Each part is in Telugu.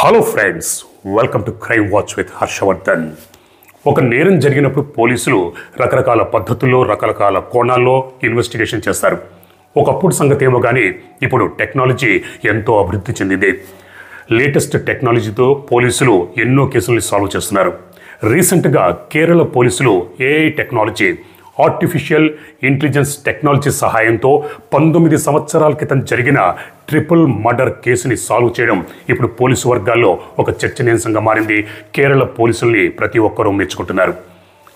Hello friends, welcome to crime watch with Harshavardhan. ఒక నేరం జరిగినప్పుడు పోలీసులు రకరకాల పద్ధతుల్లో రకరకాల కోణాల్లో ఇన్వెస్టిగేషన్ చేస్తారు. ఒకప్పుడు సంగతి ఏమో కానీ ఇప్పుడు టెక్నాలజీ ఎంతో అభివృద్ధి చెందింది. లేటెస్ట్ టెక్నాలజీతో పోలీసులు ఎన్నో కేసుల్ని సాల్వ్ చేస్తున్నారు. రీసెంట్గా కేరళ పోలీసులు AI technology, artificial intelligence technology సహాయంతో 19 సంవత్సరాల క్రితం జరిగిన ట్రిపుల్ మర్డర్ కేసుని సాల్వ్ చేయడం ఇప్పుడు పోలీసు వర్గాల్లో ఒక చర్చనీయాంశంగా మారింది. కేరళ పోలీసుల్ని ప్రతి ఒక్కరూ మెచ్చుకుంటున్నారు.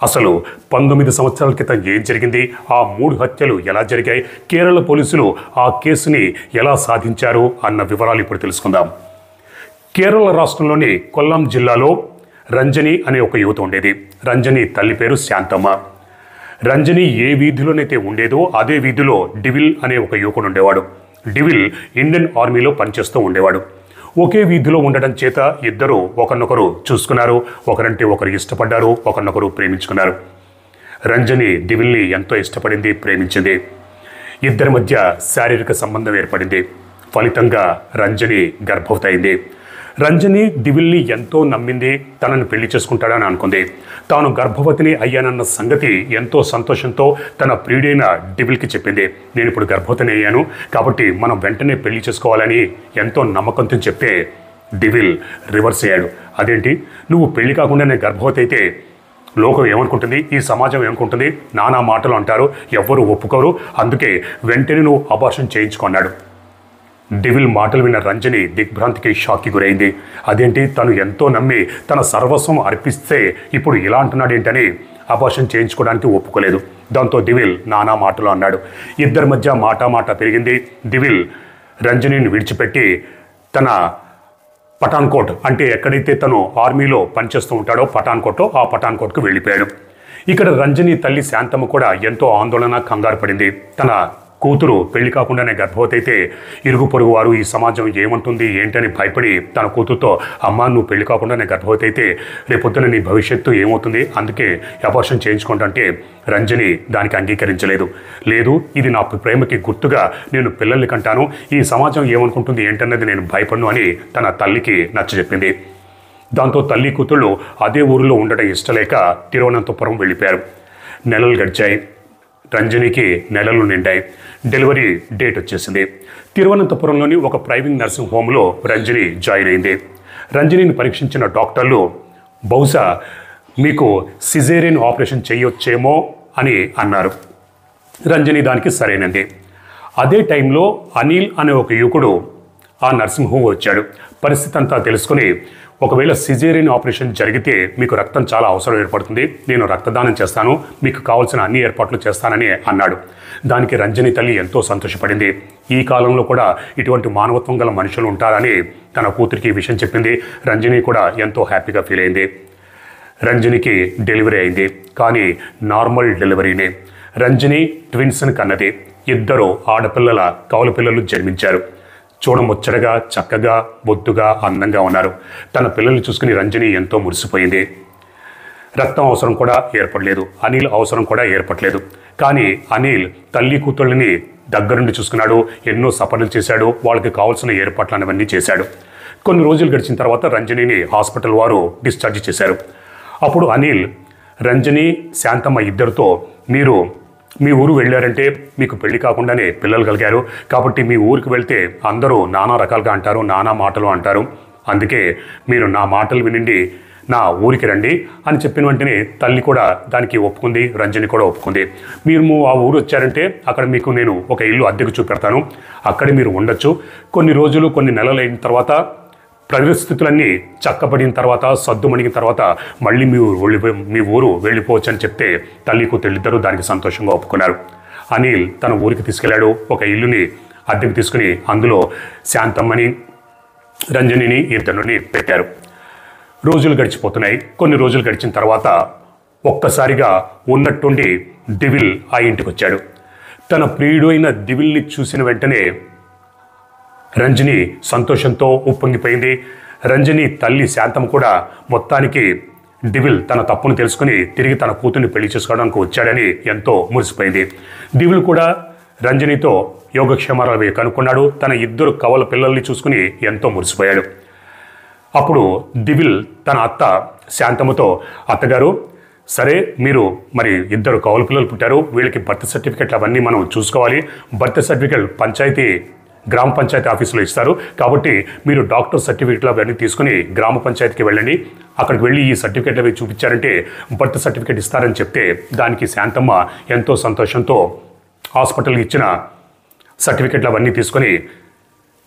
అసలు 19 సంవత్సరాల క్రితం ఏం జరిగింది, ఆ 3 హత్యలు ఎలా జరిగాయి, కేరళ పోలీసులు ఆ కేసుని ఎలా సాధించారు అన్న వివరాలు ఇప్పుడు తెలుసుకుందాం. కేరళ రాష్ట్రంలోని కొల్లాం జిల్లాలో రంజని అనే ఒక యువత ఉండేది. రంజని తల్లి పేరు శాంతమ్మ. రంజని ఏ వీధిలోనైతే ఉండేదో అదే వీధిలో డివిల్ అనే ఒక యువకుడు ఉండేవాడు. డివిల్ ఇండియన్ ఆర్మీలో పనిచేస్తూ ఉండేవాడు. ఒకే వీధిలో ఉండడం చేత ఇద్దరు ఒకరినొకరు చూసుకున్నారు, ఒకరంటే ఒకరు ఇష్టపడ్డారు, ఒకరినొకరు ప్రేమించుకున్నారు. రంజని డివిల్ని ఎంతో ఇష్టపడింది, ప్రేమించింది. ఇద్దరి మధ్య శారీరక సంబంధం ఏర్పడింది. ఫలితంగా రంజని గర్భవతి అయింది. రంజని డివిల్ని ఎంతో నమ్మింది, తనను పెళ్లి చేసుకుంటాడని అనుకుంది. తాను గర్భవతిని అయ్యానన్న సంగతి ఎంతో సంతోషంతో తన ప్రియుడైన డివిల్కి చెప్పింది. నేను ఇప్పుడు గర్భవతిని అయ్యాను కాబట్టి మనం వెంటనే పెళ్లి చేసుకోవాలని ఎంతో నమ్మకంతో చెప్తే డివిల్ రివర్స్ అయ్యాడు. అదేంటి, నువ్వు పెళ్లి కాకుండానే గర్భవతి అయితే లోకం ఏమనుకుంటుంది, ఈ సమాజం ఏమనుకుంటుంది, నానా మాటలు అంటారు, ఎవ్వరూ ఒప్పుకోరు, అందుకే వెంటనే నువ్వు అబార్షన్ చేయించుకున్నాడు. డివిల్ మాటలు విన్న రంజని దిగ్భ్రాంతికి, షాక్కి గురైంది. అదేంటి, తను ఎంతో నమ్మి తన సర్వస్వం అర్పిస్తే ఇప్పుడు ఇలా అంటున్నాడేంటని అబార్షన్ చేయించుకోవడానికి ఒప్పుకోలేదు. దాంతో డివిల్ నానా మాటలు అన్నాడు. ఇద్దరి మధ్య మాట పెరిగింది. డివిల్ రంజనిని విడిచిపెట్టి తన పఠాన్కోట్, అంటే ఎక్కడైతే తను ఆర్మీలో పనిచేస్తూ ఉంటాడో పఠాన్కోట్లో, ఆ పఠాన్కోట్కు వెళ్ళిపోయాడు. ఇక్కడ రంజని తల్లి శాంతమ్మ కూడా ఎంతో ఆందోళన, కంగారు పడింది. తన కూతురు పెళ్లి కాకుండానే గర్భవతి అయితే ఇరుగు పొరుగు వారు, ఈ సమాజం ఏమంటుంది ఏంటని భయపడి తన కూతురుతో, అమ్మ నువ్వు పెళ్లి కాకుండానే గర్భవతి అయితే రేపొద్దున నీ భవిష్యత్తు ఏమవుతుంది, అందుకే అబార్షన్ చేయించుకుంటే రంజని దానికి అంగీకరించలేదు. లేదు, ఇది నా ప్రేమకి గుర్తుగా నేను పిల్లల్ని కంటాను, ఈ సమాజం ఏమనుకుంటుంది ఏంటన్నది నేను భయపడను అని తన తల్లికి నచ్చజెప్పింది. దాంతో తల్లి కూతుళ్ళు అదే ఊరిలో ఉండడం ఇష్టలేక తిరువనంతపురం వెళ్ళిపోయారు. నెలలు గడిచాయి. రంజనికి నెలలు నిండాయి. డెలివరీ డేట్ వచ్చేసింది. తిరువనంతపురంలోని ఒక ప్రైవేట్ నర్సింగ్ హోమ్లో రంజని జాయిన్ అయింది. రంజనిని పరీక్షించిన డాక్టర్లు బహుశా మీకు సిజేరియన్ ఆపరేషన్ చేయొచ్చేమో అని అన్నారు. రంజని దానికి సరైనది. అదే టైంలో అనిల్ అనే ఒక యువకుడు ఆ నర్సింగ్ హోమ్ వచ్చాడు. పరిస్థితి అంతా తెలుసుకుని, ఒకవేళ సిజేరియన్ ఆపరేషన్ జరిగితే మీకు రక్తం చాలా అవసరం ఏర్పడుతుంది, నేను రక్తదానం చేస్తాను, మీకు కావాల్సిన అన్ని ఏర్పాట్లు చేస్తానని అన్నాడు. దానికి రంజని తల్లి ఎంతో సంతోషపడింది. ఈ కాలంలో కూడా ఇటువంటి మానవత్వం గల మనుషులు ఉంటారని తన కూతురికి ఈ విషయం చెప్పింది. రంజని కూడా ఎంతో హ్యాపీగా ఫీల్ అయింది. రంజనికి డెలివరీ అయింది, కానీ నార్మల్ డెలివరీనే. రంజని ట్విన్స్ని కన్నది. ఇద్దరు ఆడపిల్లల కవల పిల్లలు జన్మించారు. చూడముచ్చటగా, చక్కగా, బొద్దుగా, అందంగా ఉన్నారు. తన పిల్లల్ని చూసుకుని రంజని ఎంతో మురిసిపోయింది. రక్తం అవసరం కూడా ఏర్పడలేదు, అనిల్ అవసరం కూడా ఏర్పడలేదు. కానీ అనిల్ తల్లి కూతుళ్ళని దగ్గరుండి చూసుకున్నాడు, ఎన్నో సపర్యలు చేశాడు, వాళ్ళకి కావాల్సిన ఏర్పాట్లు అనేవన్నీ చేశాడు. కొన్ని రోజులు గడిచిన తర్వాత రంజనిని హాస్పిటల్ వారు డిశ్చార్జ్ చేశారు. అప్పుడు అనిల్ రంజని, శాంతమ్మ ఇద్దరితో, మీరు మీ ఊరు వెళ్ళారంటే మీకు పెళ్లి కాకుండానే పిల్లలు కలిగారు, కాబట్టి మీ ఊరికి వెళ్తే అందరూ నానా రకాలుగా అంటారు, నానా మాటలు అంటారు, అందుకే మీరు నా మాటలు వినండి, నా ఊరికి రండి అని చెప్పిన వెంటనే తల్లి కూడా దానికి ఒప్పుకుంది. రంజని కూడా ఒప్పుకుంది. మీరు ఆ ఊరు వచ్చారంటే అక్కడ మీకు నేను ఒక ఇల్లు అద్దెకు చూపెడతాను, అక్కడే మీరు ఉండొచ్చు. కొన్ని రోజులు, కొన్ని నెలలు అయిన తర్వాత పరిస్థితులన్నీ చక్కబడిన తర్వాత, సద్దుమణిగిన తర్వాత మళ్ళీ మీ ఊరు వెళ్ళిపోవచ్చు అని చెప్తే తల్లి కూతుళ్ళిద్దరూ దానికి సంతోషంగా ఒప్పుకున్నారు. అనిల్ తన ఊరికి తీసుకెళ్లాడు. ఒక ఇల్లుని అద్దెకు తీసుకుని అందులో శాంతమ్మని, రంజనిని, ఇద్దరిని పెట్టారు. రోజులు గడిచిపోతున్నాయి. కొన్ని రోజులు గడిచిన తర్వాత ఒక్కసారిగా ఉన్నట్టుండి డివిల్ ఆ ఇంటికి వచ్చాడు. తన ప్రియుడు అయిన డివిల్ని చూసిన వెంటనే రంజని సంతోషంతో ఉప్పొంగిపోయింది. రంజని తల్లి శాంతమ్మ కూడా మొత్తానికి డివిల్ తన తప్పును తెలుసుకుని తిరిగి తన కూతుర్ని పెళ్లి చేసుకోవడానికి వచ్చాడని ఎంతో మురిసిపోయింది. డివిల్ కూడా రంజనితో యోగక్షేమాలు అవి కనుక్కున్నాడు. తన ఇద్దరు కవల పిల్లల్ని చూసుకుని ఎంతో మురిసిపోయాడు. అప్పుడు దివిల్ తన అత్త శాంతమ్మతో, అత్తగారు సరే మీరు మరి ఇద్దరు కౌలు పిల్లలు పుట్టారు, వీళ్ళకి బర్త్ సర్టిఫికెట్లు అవన్నీ మనం చూసుకోవాలి. బర్త్ సర్టిఫికెట్ గ్రామ పంచాయతీ ఆఫీసులో ఇస్తారు. కాబట్టి మీరు డాక్టర్ సర్టిఫికెట్లు అవన్నీ తీసుకుని గ్రామ పంచాయతీకి వెళ్ళండి. అక్కడికి వెళ్ళి ఈ సర్టిఫికెట్లు అవి చూపించారంటే బర్త్ సర్టిఫికెట్ ఇస్తారని చెప్తే దానికి శాంతమ్మ ఎంతో సంతోషంతో హాస్పిటల్కి ఇచ్చిన సర్టిఫికెట్లు అవన్నీ తీసుకొని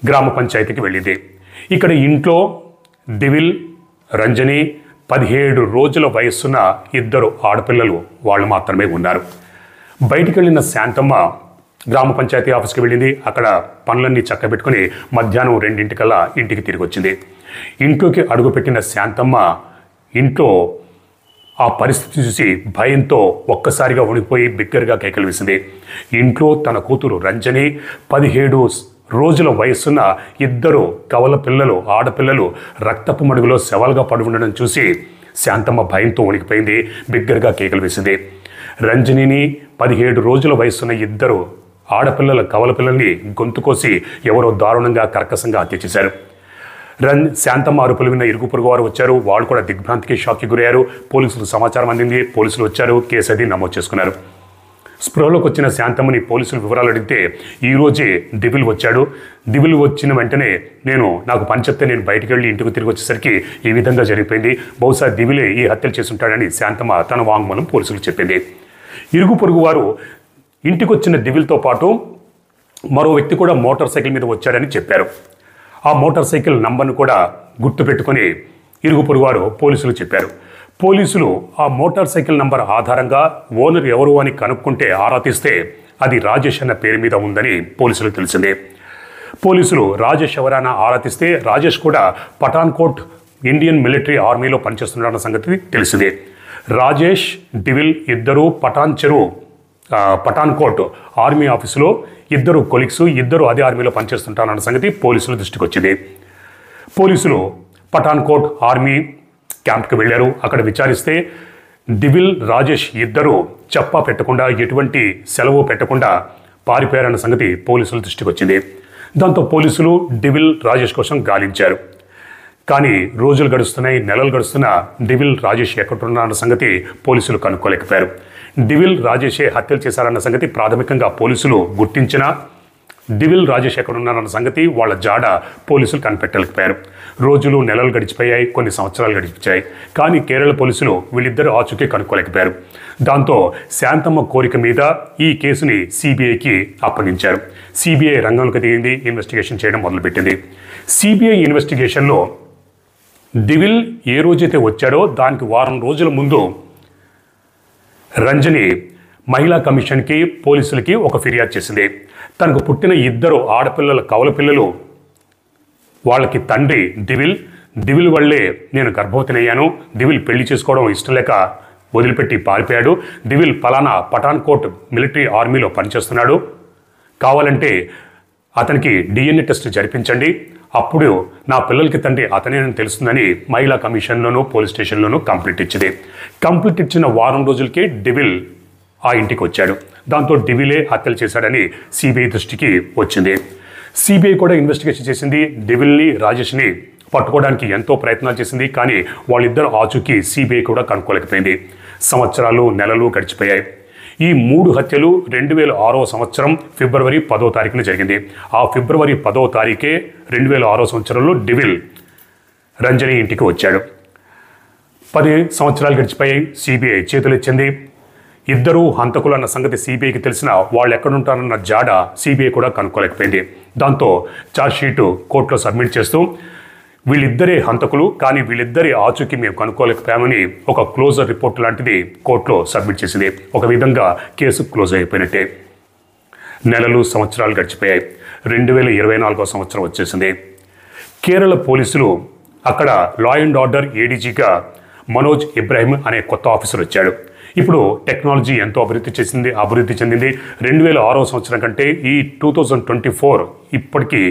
గ్రామ పంచాయతీకి వెళ్ళింది. ఇక్కడ ఇంట్లో దివిల్, రంజని 17 రోజుల వయస్సున్న ఇద్దరు ఆడపిల్లలు వాళ్ళు మాత్రమే ఉన్నారు. బయటికి వెళ్ళిన శాంతమ్మ గ్రామ పంచాయతీ ఆఫీస్కి వెళ్ళింది. అక్కడ పనులన్నీ చక్కబెట్టుకుని మధ్యాహ్నం 2 ఇంటికి తిరిగి వచ్చింది. ఇంట్లోకి అడుగుపెట్టిన శాంతమ్మ ఇంట్లో ఆ పరిస్థితి చూసి భయంతో ఒక్కసారిగా వణికిపోయి బిగ్గరగా కేకలు వేసింది. ఇంట్లో తన కూతురు రంజని 17 రోజుల వయస్సున్న ఇద్దరు కవల పిల్లలు, ఆడపిల్లలు రక్తపు మడుగులో శవాలుగా పడి ఉండడం చూసి శాంతమ్మ భయంతో వణికిపోయింది, బిగ్గరగా కేకలు వేసింది. రంజనిని 17 రోజుల వయస్సున్న ఇద్దరు ఆడపిల్లల కవల పిల్లల్ని గొంతు కోసి ఎవరో దారుణంగా కర్కశంగా హత్య చేశారు. శాంతమ్మ అరుపులు విన్న ఇరుగు పొరుగు వారు వచ్చారు. వాళ్ళు కూడా దిగ్భ్రాంతికి, షాక్కి గురయ్యారు. పోలీసులకు సమాచారం అందింది. పోలీసులు వచ్చారు, కేసు అది నమోదు చేసుకున్నారు. స్పృహలోకి వచ్చిన శాంతమ్మని పోలీసులు వివరాలు అడిగితే ఈరోజే దివిల్ వచ్చాడు. దివిల్ వచ్చిన వెంటనే నాకు పని చెప్తే నేను బయటికి వెళ్ళి ఇంటికి తిరిగి వచ్చేసరికి ఈ విధంగా జరిగిపోయింది. బహుశా దివిలే ఈ హత్యలు చేసుంటాడని శాంతమ్మ తన వాంగ్మూలం పోలీసులకు చెప్పింది. ఇరుగు పొరుగు వారు ఇంటికి వచ్చిన దివిల్తో పాటు మరో వ్యక్తి కూడా మోటార్ సైకిల్ మీద వచ్చాడని చెప్పారు. ఆ మోటార్ సైకిల్ నంబర్ను కూడా గుర్తుపెట్టుకొని ఇరుగు పొరుగు వారు పోలీసులు చెప్పారు. పోలీసులు ఆ మోటార్ సైకిల్ నంబర్ ఆధారంగా ఓనర్ ఎవరు అని కనుక్కుంటే ఆరా తీస్తే అది రాజేష్ అన్న పేరు మీద ఉందని పోలీసులకు తెలిసింది. పోలీసులు రాజేష్ ఎవరైనా ఆరా తీస్తే రాజేష్ కూడా పఠాన్కోట్ ఇండియన్ మిలిటరీ ఆర్మీలో పనిచేస్తున్నాడన్న సంగతి తెలిసింది. రాజేష్, దివిల్ ఇద్దరు పఠాన్కోట్ ఆర్మీ ఆఫీసులో ఇద్దరు కొలీగ్స్, ఇద్దరు అదే ఆర్మీలో పనిచేస్తుంటారన్న సంగతి పోలీసుల దృష్టికి వచ్చింది. పోలీసులు పఠాన్కోట్ ఆర్మీ క్యాంప్కి వెళ్ళారు. అక్కడ విచారిస్తే దివిల్, రాజేష్ ఇద్దరు చెప్పా పెట్టకుండా, ఎటువంటి సెలవు పెట్టకుండా పారిపోయారన్న సంగతి పోలీసుల దృష్టికి వచ్చింది. దాంతో పోలీసులు దివిల్, రాజేష్ కోసం గాలించారు. కానీ రోజులు గడుస్తున్నాయి, నెలలు గడుస్తున్నా దివిల్, రాజేష్ ఎక్కడున్నారన్న సంగతి పోలీసులు కనుక్కోలేకపోయారు. దివిల్, రాజేషే హత్యలు చేశారన్న సంగతి ప్రాథమికంగా పోలీసులు గుర్తించినా దివిల్, రాజేష్ ఎక్కడున్నారన్న సంగతి వాళ్ళ జాడ పోలీసులు కనిపెట్టలేకపోయారు. రోజులు, నెలలు గడిచిపోయాయి, కొన్ని సంవత్సరాలు గడిచిపోయాయి. కానీ కేరళ పోలీసులు వీళ్ళిద్దరు ఆచూకీ కనుక్కోలేకపోయారు. దాంతో శాంతమ్మ కోరిక మీద ఈ కేసుని సిబిఐకి అప్పగించారు. సిబిఐ రంగంలోకి దిగింది, ఇన్వెస్టిగేషన్ చేయడం మొదలుపెట్టింది. సిబిఐ ఇన్వెస్టిగేషన్లో దివిల్ ఏ రోజైతే వచ్చాడో దానికి వారం రోజుల ముందు రంజని మహిళా కమిషన్కి, పోలీసులకి ఒక ఫిర్యాదు చేసింది. తనకు పుట్టిన ఇద్దరు ఆడపిల్లల కవల పిల్లలు, వాళ్ళకి తండ్రి దివిల్ వల్లే నేను గర్భవతినయ్యాను, దివిల్ పెళ్లి చేసుకోవడం ఇష్టం లేక వదిలిపెట్టి పారిపోయాడు, దివిల్ పలానా పఠాన్కోట్ మిలిటరీ ఆర్మీలో పనిచేస్తున్నాడు, కావాలంటే అతనికి డిఎన్ఏ టెస్ట్ జరిపించండి, అప్పుడు నా పిల్లలకి తండ్రి అతనేనని తెలుస్తుందని మహిళా కమిషన్లోనూ పోలీస్ స్టేషన్లోనూ కంప్లీట్ ఇచ్చింది. కంప్లీట్ ఇచ్చిన వారం రోజులకే దివిల్ ఆ ఇంటికి వచ్చాడు. దాంతో దివిలే హత్యలు చేశాడని సిబిఐ దృష్టికి వచ్చింది. సిబిఐ కూడా ఇన్వెస్టిగేషన్ చేసింది. దివిల్ని, రాజేష్ని పట్టుకోవడానికి ఎంతో ప్రయత్నాలు చేసింది. కానీ వాళ్ళిద్దరు ఆచూకీ సిబిఐ కూడా కనుక్కోలేకపోయింది. సంవత్సరాలు, నెలలు గడిచిపోయాయి. ఈ 3 హత్యలు 2006వ సంవత్సరం ఫిబ్రవరి 10వ తారీఖున జరిగింది. ఆ ఫిబ్రవరి 10వ తారీఖే 2006వ సంవత్సరంలో దివిల్ రంజని ఇంటికి వచ్చాడు. 10 సంవత్సరాలు గడిచిపోయాయి. సిబిఐ చేతులు ఇచ్చింది. ఇద్దరు హంతకులు అన్న సంగతి సిబిఐకి తెలిసిన వాళ్ళు ఎక్కడుంటారన్న జాడ సిబిఐ కూడా కనుక్కోలేకపోయింది. దాంతో ఛార్జ్షీటు కోర్టులో సబ్మిట్ చేస్తూ వీళ్ళిద్దరే హంతకులు, కానీ వీళ్ళిద్దరి ఆచూకీ మేము కనుక్కోలేకపోయామని ఒక క్లోజర్ రిపోర్ట్ లాంటిది కోర్టులో సబ్మిట్ చేసింది. ఒక విధంగా కేసు క్లోజ్ అయిపోయినట్టే. నెలలు, సంవత్సరాలు గడిచిపోయాయి. 2024వ సంవత్సరం వచ్చేసింది. కేరళ పోలీసులు అక్కడ లా అండ్ ఆర్డర్ ఏడీజీగా మనోజ్ ఇబ్రాహిం అనే కొత్త ఆఫీసర్ వచ్చాడు. ఇప్పుడు టెక్నాలజీ ఎంతో అభివృద్ధి చెందింది. 2006వ సంవత్సరం కంటే ఈ 2024 ఇప్పటికీ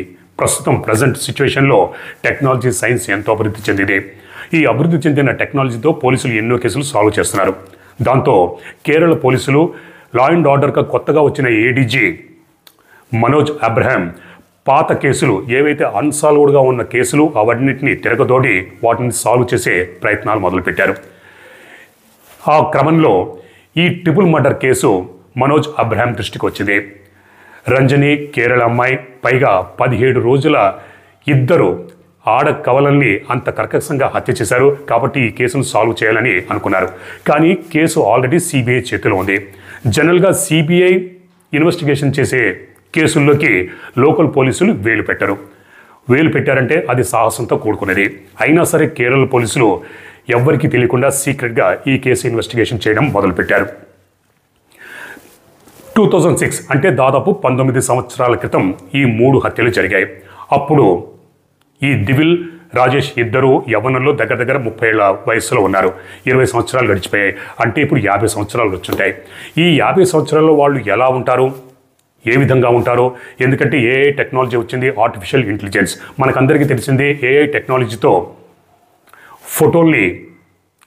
ప్రజెంట్ సిచ్యువేషన్లో టెక్నాలజీ, సైన్స్ ఎంతో అభివృద్ధి చెందింది. ఈ అభివృద్ధి చెందిన టెక్నాలజీతో పోలీసులు ఎన్నో కేసులు సాల్వ్ చేస్తున్నారు. దాంతో కేరళ పోలీసులు లా అండ్ ఆర్డర్గా కొత్తగా వచ్చిన ఏడీజీ మనోజ్ అబ్రహాం పాత కేసులు ఏవైతే అన్సాల్వ్డ్గా ఉన్న కేసులు అవన్నింటినీ తిరగదోడి వాటిని సాల్వ్ చేసే ప్రయత్నాలు మొదలుపెట్టారు. ఆ క్రమంలో ఈ triple murder case Manoj Abraham దృష్టికి వచ్చింది. రంజని కేరళ అమ్మాయి, పైగా 17 రోజుల ఇద్దరు ఆడ కవలల్ని అంత కర్కశంగా హత్య చేశారు. కాబట్టి ఈ కేసును సాల్వ్ చేయాలని అనుకున్నారు. కానీ కేసు ఆల్రెడీ సిబిఐ చేతిలో ఉంది. జనరల్గా సిబిఐ ఇన్వెస్టిగేషన్ చేసే కేసుల్లోకి లోకల్ పోలీసులు వేలు పెట్టారంటే అది సాహసంతో కూడుకున్నది. అయినా సరే కేరళ పోలీసులు ఎవ్వరికీ తెలియకుండా సీక్రెట్గా ఈ కేసు ఇన్వెస్టిగేషన్ చేయడం మొదలుపెట్టారు. 2006 అంటే దాదాపు 19 సంవత్సరాల క్రితం ఈ 3 హత్యలు జరిగాయి. అప్పుడు ఈ దివిల్, రాజేష్ ఇద్దరు యవ్వనంలో దగ్గర 30 ఏళ్ల వయసులో ఉన్నారు. 20 సంవత్సరాలు గడిచిపోయాయి. అంటే ఇప్పుడు 50 సంవత్సరాలు వచ్చుంటాయి. ఈ 50 సంవత్సరాల్లో వాళ్ళు ఎలా ఉంటారు, ఏ విధంగా ఉంటారో, ఎందుకంటే ఏఐ టెక్నాలజీ వచ్చింది, ఆర్టిఫిషియల్ ఇంటెలిజెన్స్. మనకందరికీ తెలిసిందే ఏఐ టెక్నాలజీతో ఫోటోల్ని,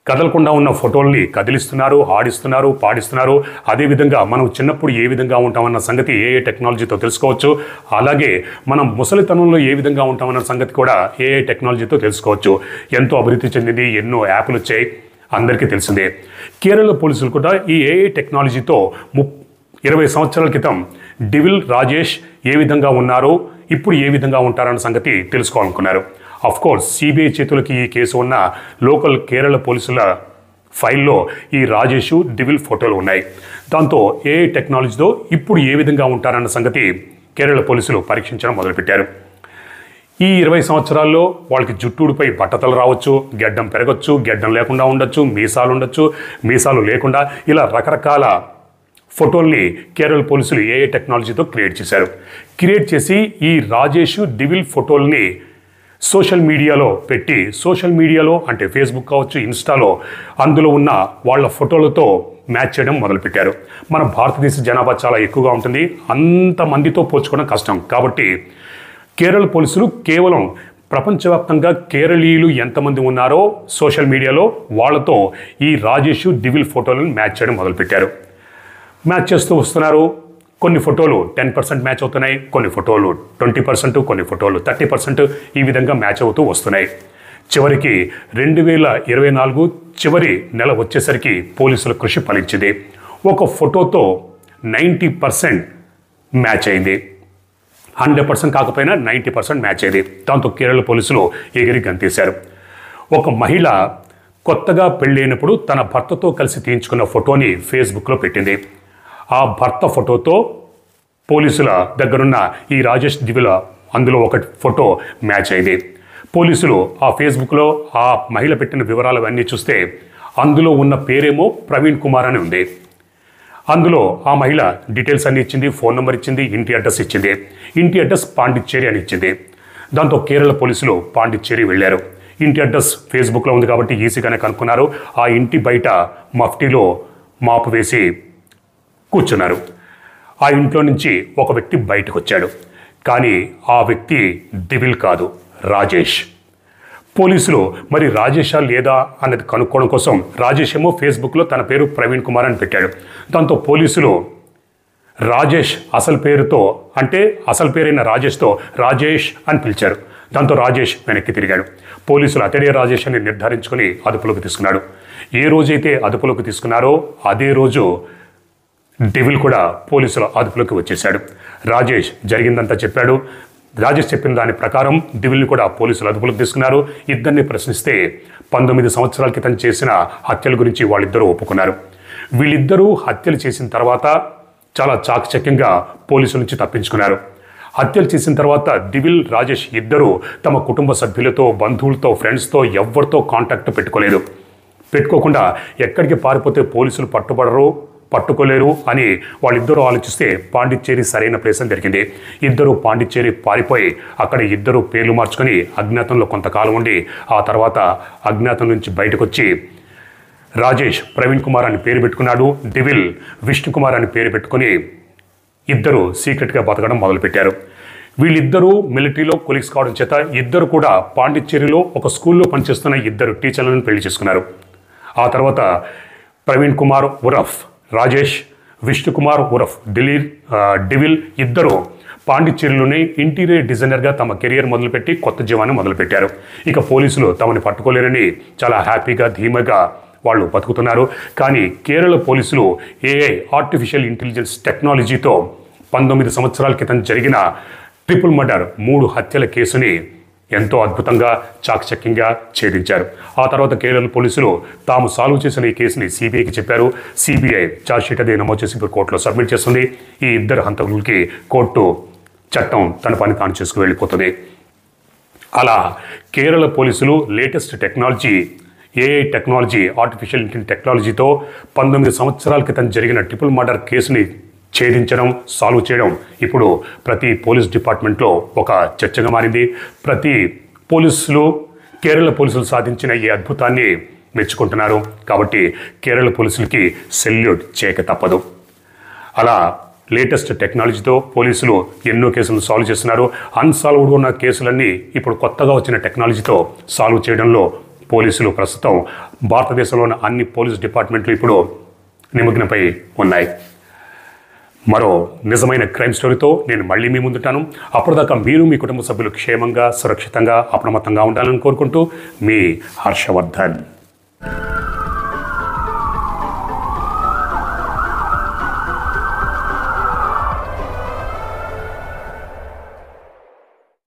కదలకుండా ఉన్న ఫోటోల్ని కదిలిస్తున్నారు, ఆడిస్తున్నారు, పాడిస్తున్నారు. అదేవిధంగా మనం చిన్నప్పుడు ఏ విధంగా ఉంటామన్న సంగతి ఏఐ టెక్నాలజీతో తెలుసుకోవచ్చు. అలాగే మనం ముసలితనంలో ఏ విధంగా ఉంటామన్న సంగతి కూడా ఏఐ టెక్నాలజీతో తెలుసుకోవచ్చు. ఎంతో అభివృద్ధి చెందింది, ఎన్నో యాప్లు వచ్చాయి, అందరికీ తెలిసిందే. కేరళ పోలీసులు కూడా ఈ ఏఐ టెక్నాలజీతో 20 సంవత్సరాల క్రితం డివిల్, రాజేష్ ఏ విధంగా ఉన్నారో ఇప్పుడు ఏ విధంగా ఉంటారన్న సంగతి తెలుసుకోవాలనుకున్నారు. అఫ్కోర్స్ సిబిఐ చేతులకి ఈ కేసు ఉన్న లోకల్ కేరళ పోలీసుల ఫైల్లో ఈ రాజేష్, డివిల్ ఫోటోలు ఉన్నాయి. దాంతో ఏఐ టెక్నాలజీతో ఇప్పుడు ఏ విధంగా ఉంటారన్న సంగతి కేరళ పోలీసులు పరీక్షించడం మొదలుపెట్టారు. ఈ 20 సంవత్సరాల్లో వాళ్ళకి జుట్టుడిపై బట్టతలు రావచ్చు, గెడ్డం పెరగచ్చు, గెడ్డం లేకుండా ఉండొచ్చు, మీసాలు ఉండొచ్చు, మీసాలు లేకుండా, ఇలా రకరకాల ఫోటోల్ని కేరళ పోలీసులు ఏఐ టెక్నాలజీతో క్రియేట్ చేసి ఈ రాజేష్, డివిల్ ఫోటోల్ని సోషల్ మీడియాలో పెట్టి, సోషల్ మీడియాలో అంటే ఫేస్బుక్ కావచ్చు, ఇన్స్టాలో అందులో ఉన్న వాళ్ళ ఫోటోలతో మ్యాచ్ చేయడం మొదలుపెట్టారు. మన భారతదేశ జనాభా చాలా ఎక్కువగా ఉంటుంది, అంతమందితో పోల్చుకోవడం కష్టం. కాబట్టి కేరళ పోలీసులు కేవలం ప్రపంచవ్యాప్తంగా కేరళీయులు ఎంతమంది ఉన్నారో సోషల్ మీడియాలో వాళ్ళతో ఈ రాజేష్, డివిల్ ఫోటోలను మ్యాచ్ చేయడం మొదలుపెట్టారు. మ్యాచ్ చేస్తూ వస్తున్నారు. కొన్ని ఫోటోలు 10% మ్యాచ్ అవుతున్నాయి, కొన్ని ఫోటోలు 20%, కొన్ని ఫోటోలు 30%, ఈ విధంగా మ్యాచ్ అవుతూ వస్తున్నాయి. చివరికి 2024 చివరి నెల వచ్చేసరికి పోలీసుల కృషి ఫలించింది. ఒక ఫోటోతో 90% మ్యాచ్ అయింది. 100% కాకపోయినా 90% మ్యాచ్ అయింది. దాంతో కేరళ పోలీసులు ఎగిరి గంతేశారు. ఒక మహిళ కొత్తగా పెళ్ళైనప్పుడు తన భర్తతో కలిసి తీయించుకున్న ఫోటోని ఫేస్బుక్లో పెట్టింది. ఆ భర్త ఫోటోతో పోలీసుల దగ్గరున్న ఈ రాజేష్, డివిల్ అందులో ఒక ఫోటో మ్యాచ్ అయింది. పోలీసులు ఆ ఫేస్బుక్లో ఆ మహిళ పెట్టిన వివరాలు అవన్నీ చూస్తే అందులో ఉన్న పేరేమో ప్రవీణ్ కుమార్ అని ఉంది. అందులో ఆ మహిళ డీటెయిల్స్ అన్ని ఇచ్చింది, ఫోన్ నెంబర్ ఇచ్చింది, ఇంటి అడ్రస్ ఇచ్చింది. ఇంటి అడ్రస్ పాండిచ్చేరి అని ఇచ్చింది. దాంతో కేరళ పోలీసులు పాండిచ్చేరి వెళ్ళారు. ఇంటి అడ్రస్ ఫేస్బుక్లో ఉంది కాబట్టి ఈజీగానే కనుక్కున్నారు. ఆ ఇంటి బయట మఫ్టీలో మాపు వేసి కూర్చున్నారు. ఆ ఇంట్లో నుంచి ఒక వ్యక్తి బయటకు వచ్చాడు. కానీ ఆ వ్యక్తి డివిల్ కాదు, రాజేష్. పోలీసులు మరి రాజేషా లేదా అన్నది కనుక్కోవడం కోసం రాజేష్ ఏమో ఫేస్బుక్లో తన పేరు ప్రవీణ్ కుమార్ అని పెట్టాడు. దాంతో పోలీసులు రాజేష్ అసలు పేరుతో, అంటే అసలు పేరైన రాజేష్తో రాజేష్ అని పిలిచారు. దాంతో రాజేష్ వెనక్కి తిరిగాడు. పోలీసులు అతడే రాజేష్ అని నిర్ధారించుకుని అదుపులోకి తీసుకున్నాడు. ఏ రోజైతే అదుపులోకి తీసుకున్నారో అదే రోజు డివిల్ కూడా పోలీసుల అదుపులోకి వచ్చేశాడు. రాజేష్ జరిగిందంతా చెప్పాడు. రాజేష్ చెప్పిన దాని ప్రకారం డివిల్ని కూడా పోలీసులు అదుపులోకి తీసుకున్నారు. ఇద్దరిని ప్రశ్నిస్తే 19 సంవత్సరాల క్రితం చేసిన హత్యల గురించి వాళ్ళిద్దరూ ఒప్పుకున్నారు. వీళ్ళిద్దరూ హత్యలు చేసిన తర్వాత చాలా చాకచక్యంగా పోలీసుల నుంచి తప్పించుకున్నారు. హత్యలు చేసిన తర్వాత డివిల్, రాజేష్ ఇద్దరూ తమ కుటుంబ సభ్యులతో, బంధువులతో, ఫ్రెండ్స్తో ఎవరితో కాంటాక్ట్ పెట్టుకోకుండా ఎక్కడికి పారిపోతే పోలీసులు పట్టుకోలేరు అని వాళ్ళిద్దరూ ఆలోచిస్తే పాండిచ్చేరి సరైన ప్లేస్ అని జరిగింది. ఇద్దరు పాండిచ్చేరి పారిపోయి అక్కడ ఇద్దరు పేర్లు మార్చుకొని అజ్ఞాతంలో కొంతకాలం ఉండి ఆ తర్వాత అజ్ఞాతం నుంచి బయటకు వచ్చి రాజేష్ ప్రవీణ్ కుమార్ అని పేరు పెట్టుకున్నాడు, డివిల్ విష్ణుకుమార్ అని పేరు పెట్టుకుని ఇద్దరు సీక్రెట్గా బతకడం మొదలుపెట్టారు. వీళ్ళిద్దరూ మిలిటరీలో కొలీగ్స్ కావడం చేత ఇద్దరు కూడా పాండిచ్చేరిలో ఒక స్కూల్లో పనిచేస్తున్న ఇద్దరు టీచర్లను పెళ్లి చేసుకున్నారు. ఆ తర్వాత ప్రవీణ్ కుమార్ ఉరఫ్ రాజేష్, విష్ణుకుమార్ ఉరఫ్ డివిల్ ఇద్దరు పాండిచ్చేరిలోనే ఇంటీరియర్ డిజైనర్గా తమ కెరియర్ మొదలుపెట్టి కొత్త జీవాన్ని మొదలుపెట్టారు. ఇక పోలీసులు తమని పట్టుకోలేరని చాలా హ్యాపీగా ధీమాగా వాళ్ళు బతుకుతున్నారు. కానీ కేరళ పోలీసులు ఏఐ ఆర్టిఫిషియల్ ఇంటెలిజెన్స్ టెక్నాలజీతో 19 సంవత్సరాల క్రితం జరిగిన ట్రిపుల్ మర్డర్ 3 హత్యల కేసుని ఎంతో అద్భుతంగా చాకచక్యంగా ఛేదించారు. ఆ తర్వాత కేరళ పోలీసులు తాము సాల్వ్ చేసిన ఈ కేసుని సిబిఐకి చెప్పారు. సిబిఐ ఛార్జ్షీట్ అది నమోదు చేసి ఇప్పుడు కోర్టులో సబ్మిట్ చేస్తుంది. ఈ ఇద్దరు హంతకులకి కోర్టు చట్టం తన పని తాను చేసుకు వెళ్ళిపోతుంది. అలా కేరళ పోలీసులు latest technology AI technology artificial intelligence టెక్నాలజీతో 19 సంవత్సరాల క్రితం జరిగిన ట్రిపుల్ మర్డర్ కేసుని ఛేదించడం, సాల్వ్ చేయడం ఇప్పుడు ప్రతి పోలీస్ డిపార్ట్మెంట్లో ఒక చర్చగా మారింది. ప్రతి పోలీసులు కేరళ పోలీసులు సాధించిన ఈ అద్భుతాన్ని మెచ్చుకుంటున్నారు. కాబట్టి కేరళ పోలీసులకి సెల్యూట్ చేయక తప్పదు. అలా లేటెస్ట్ టెక్నాలజీతో పోలీసులు ఎన్నో కేసులు సాల్వ్ చేస్తున్నారు. అన్సాల్వ్డ్ ఉన్న కేసులన్నీ ఇప్పుడు కొత్తగా వచ్చిన టెక్నాలజీతో సాల్వ్ చేయడంలో పోలీసులు ప్రస్తుతం భారతదేశంలోని అన్ని పోలీస్ డిపార్ట్మెంట్లు ఇప్పుడు నిమగ్నపై ఉన్నాయి. మరో నిజమైన క్రైమ్ స్టోరీతో నేను మళ్ళీ మీ ముందుంటాను. అప్పటిదాకా మీరు మీ కుటుంబ సభ్యులు క్షేమంగా, సురక్షితంగా, అప్రమత్తంగా ఉండాలని కోరుకుంటూ మీ హర్షవర్ధన్.